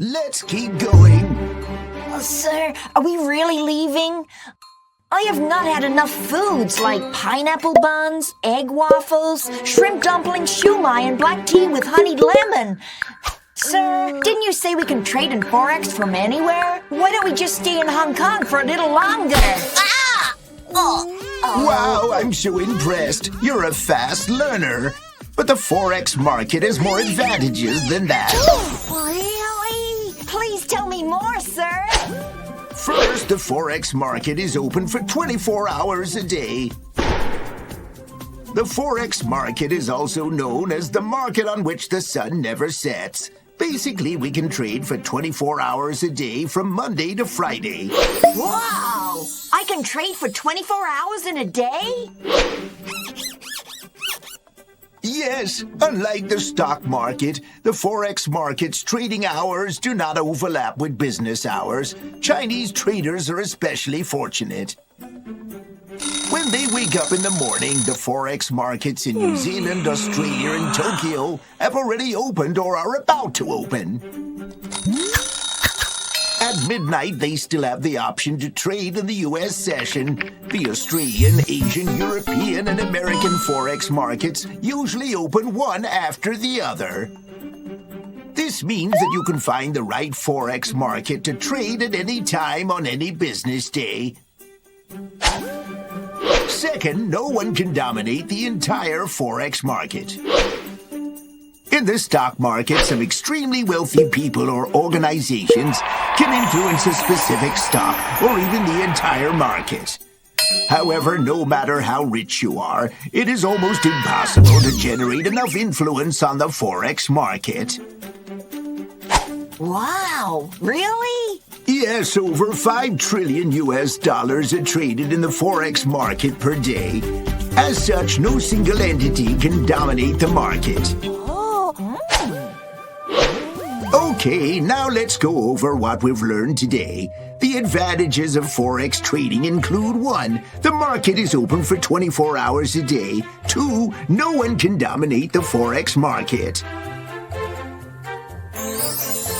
Let's keep going. Sir, are we really leaving? I have not had enough foods like pineapple buns, egg waffles, shrimp dumplings, shumai, and black tea with honeyed lemon. Sir, didn't you say we can trade in Forex from anywhere? Why don't we just stay in Hong Kong for a little longer? Ah! Wow, I'm so impressed. You're a fast learner. But the Forex market has more advantages than that. Really? Please tell me more, sir. First, the Forex market is open for 24 hours a day. The Forex market is also known as the market on which the sun never sets. Basically, we can trade for 24 hours a day from Monday to Friday. Wow! I can trade for 24 hours in a day? Yes, unlike the stock market, the Forex market's trading hours do not overlap with business hours. Chinese traders are especially fortunate. When they wake up in the morning, the Forex markets in New Zealand, Australia, and Tokyo have already opened or are about to open. At midnight, they still have the option to trade in the U.S. session. The Australian, Asian, European, and American Forex markets usually open one after the other. This means that you can find the right Forex market to trade at any time on any business day. Second, no one can dominate the entire Forex market. In the stock market, some extremely wealthy people or organizations can influence a specific stock or even the entire market. However, no matter how rich you are, it is almost impossible to generate enough influence on the Forex market. Wow, really? Yes, over 5 trillion US dollars are traded in the Forex market per day. As such, no single entity can dominate the market. Okay, now let's go over what we've learned today. The advantages of Forex trading include 1. The market is open for 24 hours a day. 2. No one can dominate the Forex market.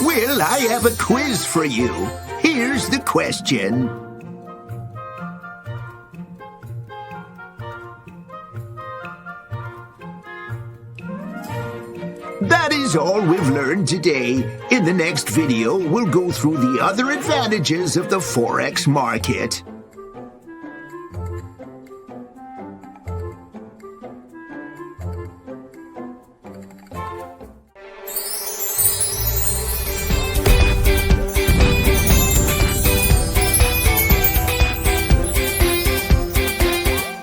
Well, I have a quiz for you. Here's the question. That is all we've learned today. In the next video, we'll go through the other advantages of the Forex market.